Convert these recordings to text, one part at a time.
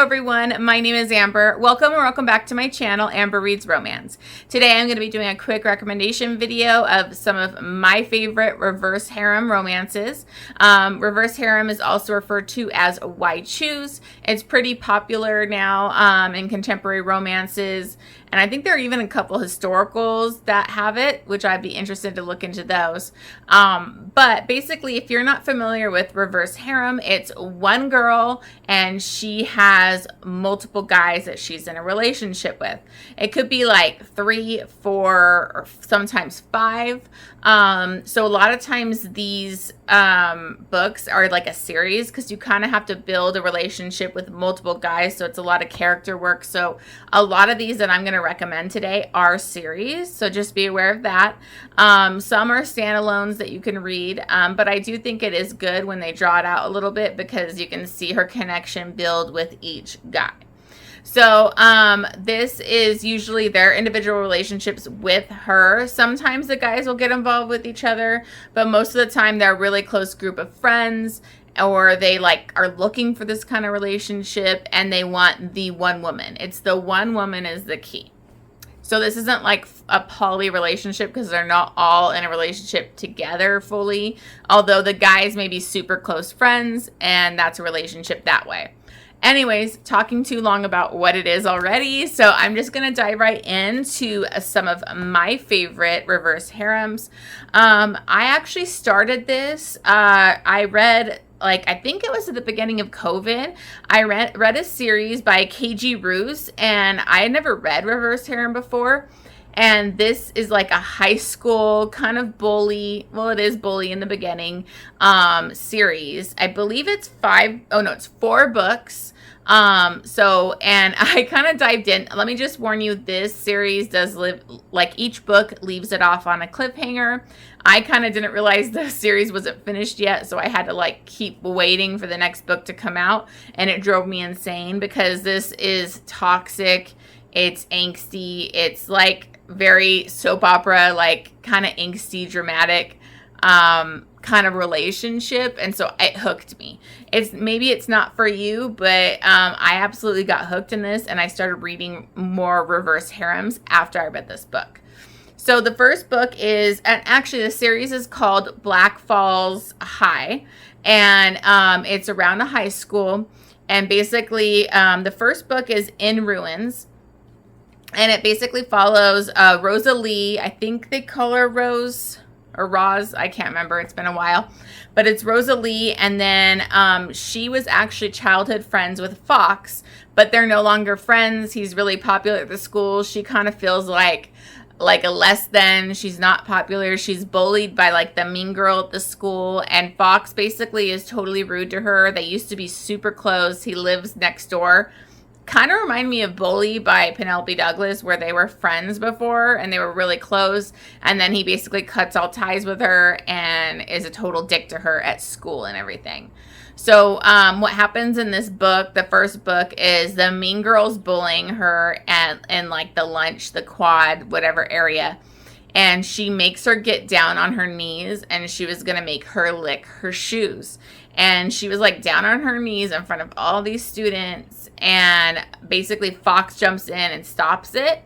everyone, my name is Amber. Welcome back to my channel, Amber Reads Romance. Today I'm going to be doing a quick recommendation video of some of my favorite reverse harem romances. Reverse harem is also referred to as why choose. It's pretty popular now in contemporary romances, and I think there are even a couple historicals that have it, which I'd be interested to look into those. But basically, if you're not familiar with reverse harem, it's one girl and she has multiple guys that she's in a relationship with. It could be like 3, 4, or sometimes 5. So a lot of times these books are like a series because you kind of have to build a relationship with multiple guys. So it's a lot of character work. So a lot of these that I'm going to recommend today are series. So just be aware of that. Some are standalones that you can read, but I do think it is good when they draw it out a little bit because you can see her connection build with each guy. So this is usually their individual relationships with her. Sometimes the guys will get involved with each other, but most of the time they're a really close group of friends, or they are looking for this kind of relationship and they want the one woman. It's the one woman is the key. So this isn't like a poly relationship because they're not all in a relationship together fully, although the guys may be super close friends and that's a relationship that way. Anyways, talking too long about what it is already, so I'm just going to dive right into some of my favorite reverse harems. I actually started this. I read, I think it was at the beginning of COVID. I read a series by K.G. Roos, and I had never read reverse harem before. And this is like a high school kind of bully, well, it is bully in the beginning, series. I believe it's 4 books. And I kind of dived in. Let me just warn you, this series does live, each book leaves it off on a cliffhanger. I kind of didn't realize the series wasn't finished yet, so I had to keep waiting for the next book to come out, and it drove me insane because this is toxic. It's angsty. It's very soap opera, kind of angsty, dramatic, kind of relationship, and so it hooked me. Maybe it's not for you, but I absolutely got hooked in this, and I started reading more reverse harems after I read this book. So the first book is, and actually the series is called Black Falls High, and it's around a high school, and basically the first book is In Ruins. And it basically follows Rosalie. I think they call her Rose or Roz. I can't remember. It's been a while. But it's Rosalie. And then she was actually childhood friends with Fox. But they're no longer friends. He's really popular at the school. She kind of feels like a less than. She's not popular. She's bullied by the mean girl at the school. And Fox basically is totally rude to her. They used to be super close. He lives next door. Kind of remind me of Bully by Penelope Douglas, where they were friends before and they were really close, and then he basically cuts all ties with her and is a total dick to her at school and everything. So what happens in this book, the first book, is the mean girl's bullying her in the lunch, the quad, whatever area, and she makes her get down on her knees, and she was going to make her lick her shoes. And she was down on her knees in front of all these students, and basically Fox jumps in and stops it.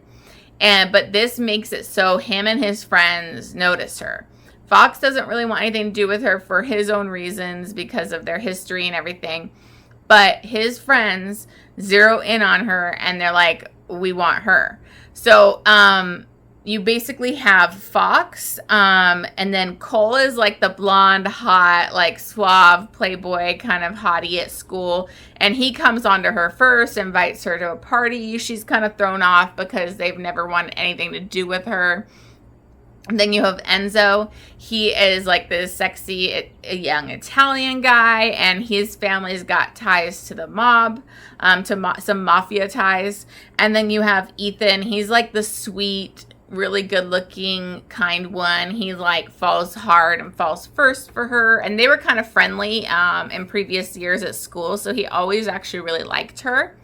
But this makes it so him and his friends notice her. Fox doesn't really want anything to do with her for his own reasons because of their history and everything. But his friends zero in on her and they're like, we want her. So, you basically have Fox, and then Cole is the blonde, hot, suave playboy kind of hottie at school, and he comes onto her first, invites her to a party. She's kind of thrown off because they've never wanted anything to do with her. And then you have Enzo. He is this sexy young Italian guy, and his family's got ties to the mob, some mafia ties. And then you have Ethan. He's the sweet, really good looking, kind one. He falls hard and falls first for her, and they were kind of friendly in previous years at school, so he always actually really liked her.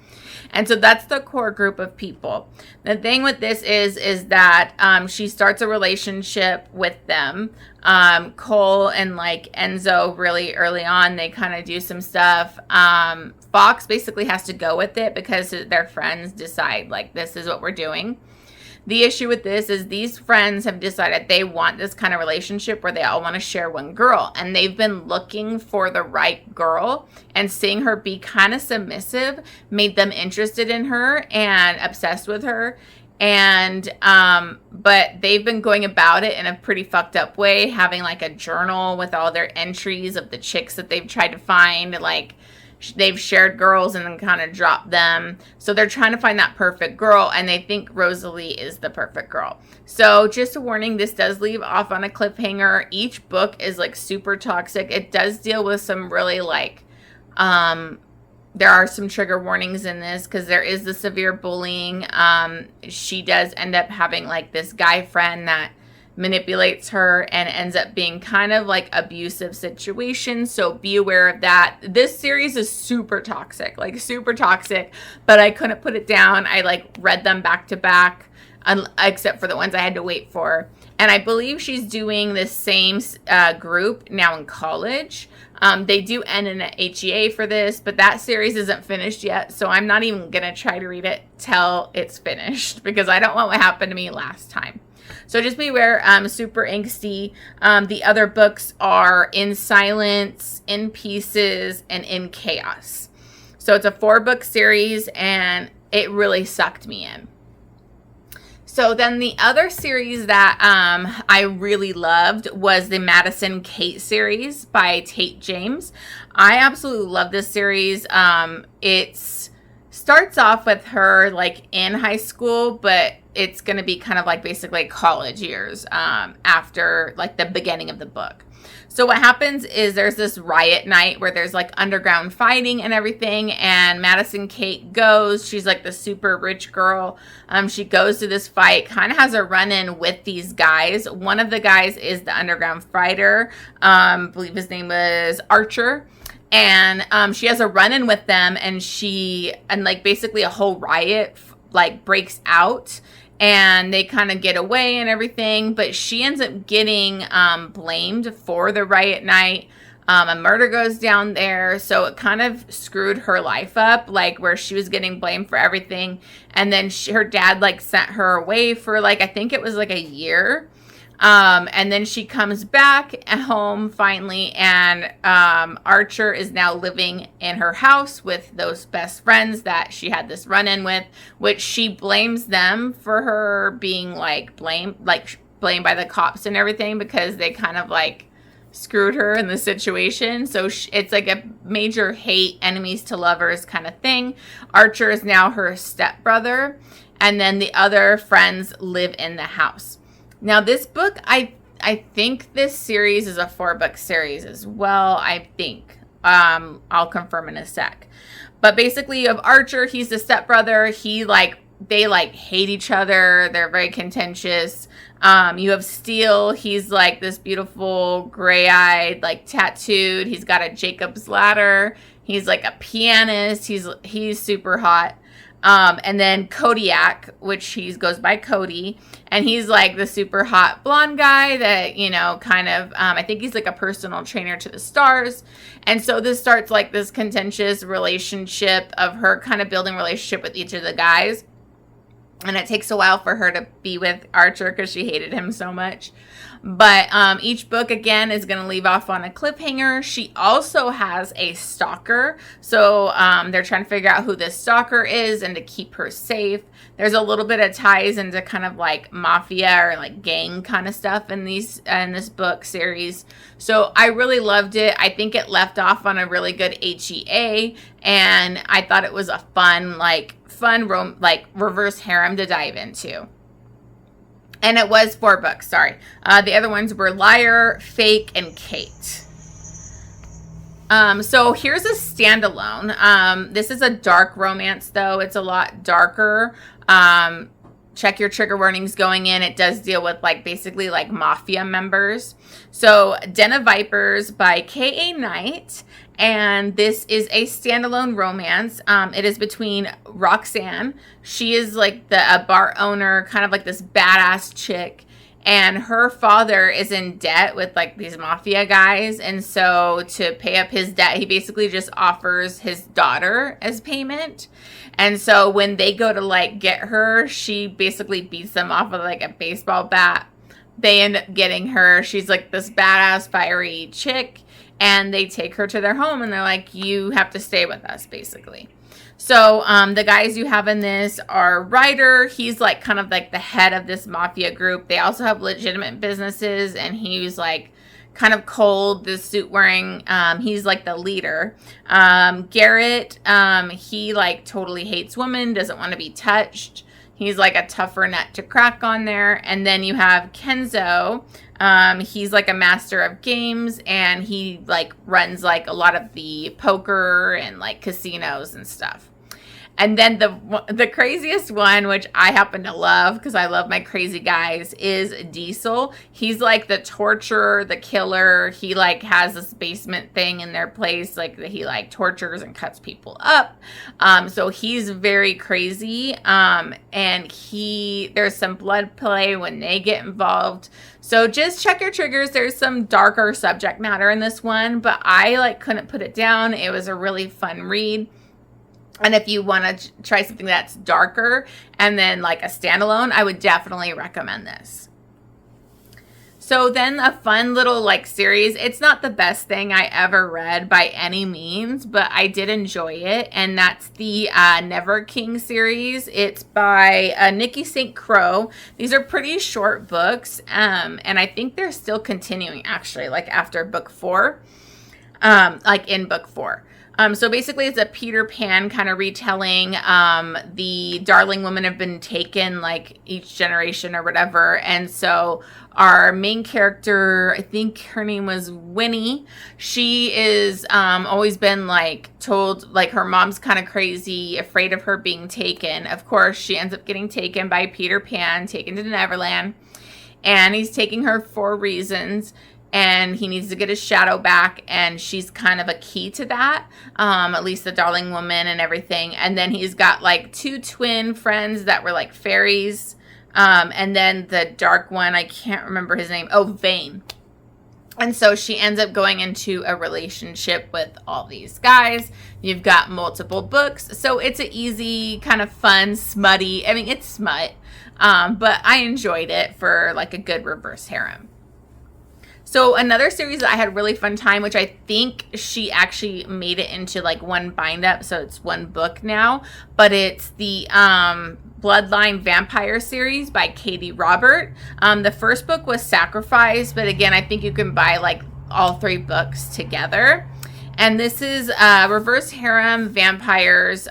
And so that's the core group of people. The thing with this is that she starts a relationship with them. Cole and Enzo, really early on, they kind of do some stuff. Fox basically has to go with it because their friends decide, like, this is what we're doing. The issue with this is these friends have decided they want this kind of relationship where they all want to share one girl. And they've been looking for the right girl, and seeing her be kind of submissive made them interested in her and obsessed with her. And but they've been going about it in a pretty fucked up way, having like a journal with all their entries of the chicks that they've tried to find. Like, they've shared girls and then kind of dropped them. So they're trying to find that perfect girl, and they think Rosalie is the perfect girl. So just a warning, this does leave off on a cliffhanger. Each book is like super toxic. It does deal with some really like, there are some trigger warnings in this because there is the severe bullying. She does end up having like this guy friend that manipulates her and ends up being kind of like abusive situation. So be aware of that. This series is super toxic, like super toxic, but I couldn't put it down. I like read them back to back, except for the ones I had to wait for. And I believe she's doing the same group now in college. They do end in an HEA for this, but that series isn't finished yet. So I'm not even going to try to read it till it's finished because I don't want what happened to me last time. So just be aware, super angsty. The other books are In Silence, In Pieces, and In Chaos. So it's a 4-book series, and it really sucked me in. So then the other series that I really loved was the Madison Kate series by Tate James. I absolutely love this series. It starts off with her like in high school, but it's going to be kind of like basically college years after like the beginning of the book. So what happens is there's this riot night where there's like underground fighting and everything, and Madison Kate goes. She's like the super rich girl. She goes to this fight, kind of has a run-in with these guys. One of the guys is the underground fighter. I believe his name was Archer. And she has a run-in with them, and like basically a whole riot like breaks out, and they kind of get away and everything, but she ends up getting blamed for the riot night. A murder goes down there, so it kind of screwed her life up, like where she was getting blamed for everything. And then her dad like sent her away for like, I think it was like a year. And then she comes back at home finally, and Archer is now living in her house with those best friends that she had this run-in with, which she blames them for her being blamed by the cops and everything because they kind of like screwed her in the situation. So it's like a major hate, enemies to lovers kind of thing. Archer is now her stepbrother, and then the other friends live in the house. Now, this book, I think this series is a 4-book series as well, I think. I'll confirm in a sec. But basically, you have Archer, he's the stepbrother. They hate each other. They're very contentious. You have Steele. He's like this beautiful, gray-eyed, like tattooed. He's got a Jacob's ladder. He's like a pianist. He's super hot. And then Kodiak, which he goes by Cody, and he's like the super hot blonde guy that, kind of, I think he's like a personal trainer to the stars. And so this starts like this contentious relationship of her kind of building relationship with each of the guys. And it takes a while for her to be with Archer because she hated him so much. But each book, again, is going to leave off on a cliffhanger. She also has a stalker. So they're trying to figure out who this stalker is and to keep her safe. There's a little bit of ties into kind of like mafia or like gang kind of stuff in this book series. So I really loved it. I think it left off on a really good HEA. And I thought it was a fun reverse harem to dive into. And it was 4 books, sorry. The other ones were Liar, Fake, and Kate. So here's a standalone. This is a dark romance, though. It's a lot darker. Check your trigger warnings going in. It does deal with basically mafia members. So Den of Vipers by K.A. Knight. And this is a standalone romance. It is between Roxanne. She is like a bar owner, kind of like this badass chick. and her father is in debt with like these mafia guys, and so to pay up his debt, he basically just offers his daughter as payment. And so when they go to like get her, she basically beats them off with like a baseball bat. They end up getting her. She's like this badass fiery chick, and they take her to their home, and they're like, you have to stay with us, basically. So the guys you have in this are Ryder. He's like kind of like the head of this mafia group. They also have legitimate businesses, and he's like kind of cold, this suit wearing. He's like the leader. Garrett, he like totally hates women, doesn't want to be touched. He's like a tougher nut to crack on there. And then you have Kenzo. He's like a master of games, and he like runs like a lot of the poker and like casinos and stuff. And then the craziest one, which I happen to love because I love my crazy guys, is Diesel. He's like the torturer, the killer. He like has this basement thing in their place, like that he like tortures and cuts people up. So he's very crazy. And there's some blood play when they get involved. So just check your triggers. There's some darker subject matter in this one, but I like couldn't put it down. It was a really fun read. And if you want to try something that's darker and then like a standalone, I would definitely recommend this. So then a fun little like series. It's not the best thing I ever read by any means, but I did enjoy it. And that's the Never King series. It's by Nikki Crowe. These are pretty short books. And I think they're still continuing actually, like after book 4, like in book 4. So basically it's a Peter Pan kind of retelling. The Darling women have been taken like each generation or whatever. And so our main character, I think her name was Winnie. She is always been like told like her mom's kind of crazy, afraid of her being taken. Of course, she ends up getting taken by Peter Pan, taken to Neverland. And he's taking her for reasons. And he needs to get his shadow back, and she's kind of a key to that, at least the Darling woman and everything. And then he's got like 2 twin friends that were like fairies, and then the dark one, I can't remember his name. Oh, Vane. And so she ends up going into a relationship with all these guys. You've got multiple books, so it's an easy, kind of fun, smutty. I mean, it's smut, but I enjoyed it for like a good reverse harem. So another series that I had a really fun time, which I think she actually made it into like one bind up, so it's one book now, but it's the Bloodline Vampire series by Katee Robert. The first book was Sacrifice, but again, I think you can buy like all 3 books together. And this is reverse harem vampires.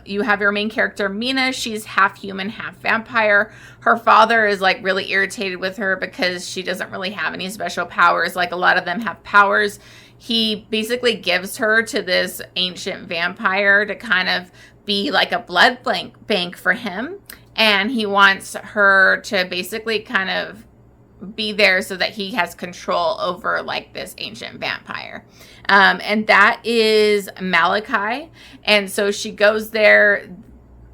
You have your main character, Mina. She's half human, half vampire. Her father is like really irritated with her because she doesn't really have any special powers. Like a lot of them have powers. He basically gives her to this ancient vampire to kind of be like a blood bank for him. And he wants her to basically kind of be there so that he has control over like this ancient vampire. And that is Malachi. And so she goes there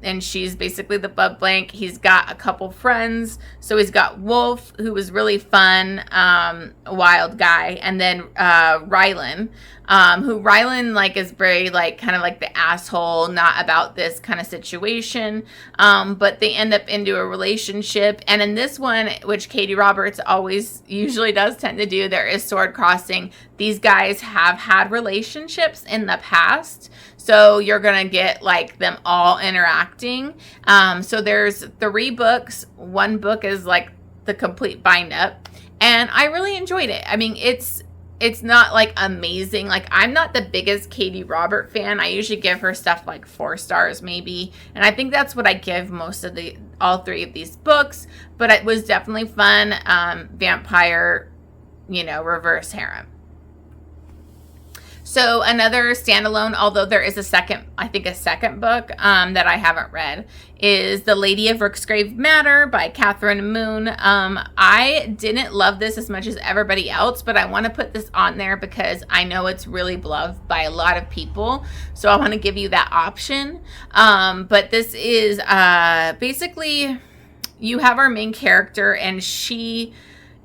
and she's basically the blood blank. He's got a couple friends. So he's got Wolf, who was really fun, a wild guy. And then Rylan, who Rylan like is very like kind of like the asshole, not about this kind of situation. But they end up into a relationship. And in this one, which Katee Roberts always usually does tend to do, there is sword crossing. These guys have had relationships in the past. So you're going to get like them all interacting. So there's 3 books. One book is like the complete bind up. And I really enjoyed it. I mean, it's not like amazing. Like I'm not the biggest Katee Robert fan. I usually give her stuff like 4 stars maybe. And I think that's what I give most of all 3 of these books. But it was definitely fun. Vampire, reverse harem. So another standalone, although there is a second book that I haven't read, is The Lady of Rooksgrave Manor by Kathryn Moon. I didn't love this as much as everybody else, but I want to put this on there because I know it's really beloved by a lot of people. So I want to give you that option. But this is basically you have our main character, and she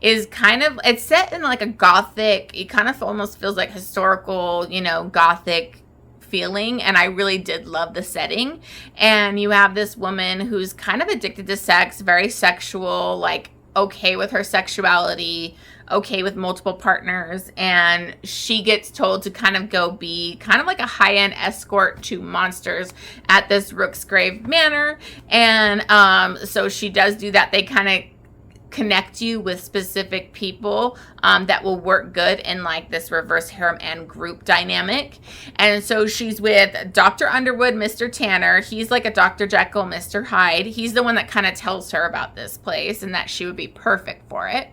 is kind of, it's set in like a gothic, it kind of almost feels like historical, you know, gothic feeling, and I really did love the setting. And you have this woman who's kind of addicted to sex, very sexual, like okay with her sexuality, okay with multiple partners, and she gets told to kind of go be kind of like a high-end escort to monsters at this Rooksgrave Manor. And so she does do that. They kind of connect you with specific people that will work good in like this reverse harem and group dynamic. And so she's with Dr. Underwood, Mr. Tanner. He's like a Dr. Jekyll, Mr. Hyde. He's the one that kind of tells her about this place and that she would be perfect for it.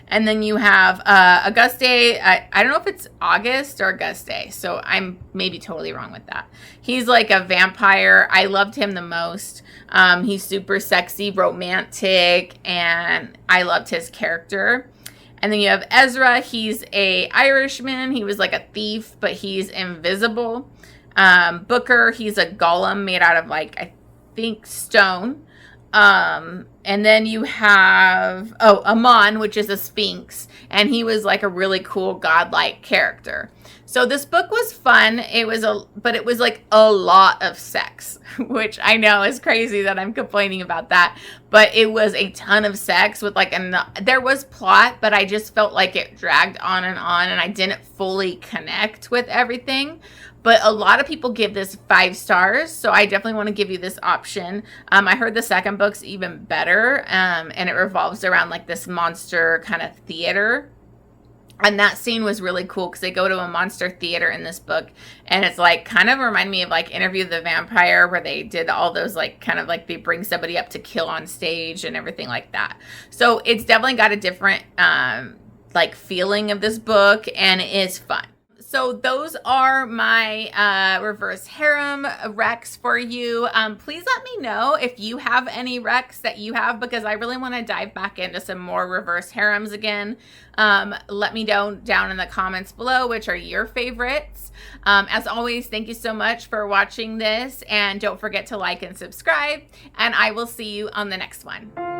And then you have Auguste. I don't know if it's August or Auguste, so I'm maybe totally wrong with that. He's like a vampire. I loved him the most. He's super sexy, romantic, and I loved his character. And then you have Ezra. He's a Irishman. He was like a thief, but he's invisible. Booker, he's a golem made out of like, I think, stone. And then you have, Amon, which is a sphinx, and he was like a really cool godlike character. So this book was fun. But it was like a lot of sex, which I know is crazy that I'm complaining about that, but it was a ton of sex with like, there was plot, but I just felt like it dragged on, and I didn't fully connect with everything. But a lot of people give this 5 stars, so I definitely want to give you this option. I heard the second book's even better, and it revolves around like this monster kind of theater. And that scene was really cool because they go to a monster theater in this book, and it's like kind of remind me of like Interview with the Vampire, where they did all those like kind of like they bring somebody up to kill on stage and everything like that. So it's definitely got a different like feeling of this book, and it is fun. So those are my reverse harem recs for you. Please let me know if you have any recs that you have, because I really want to dive back into some more reverse harems again. Let me know down in the comments below which are your favorites. As always, thank you so much for watching this, and don't forget to like and subscribe, and I will see you on the next one.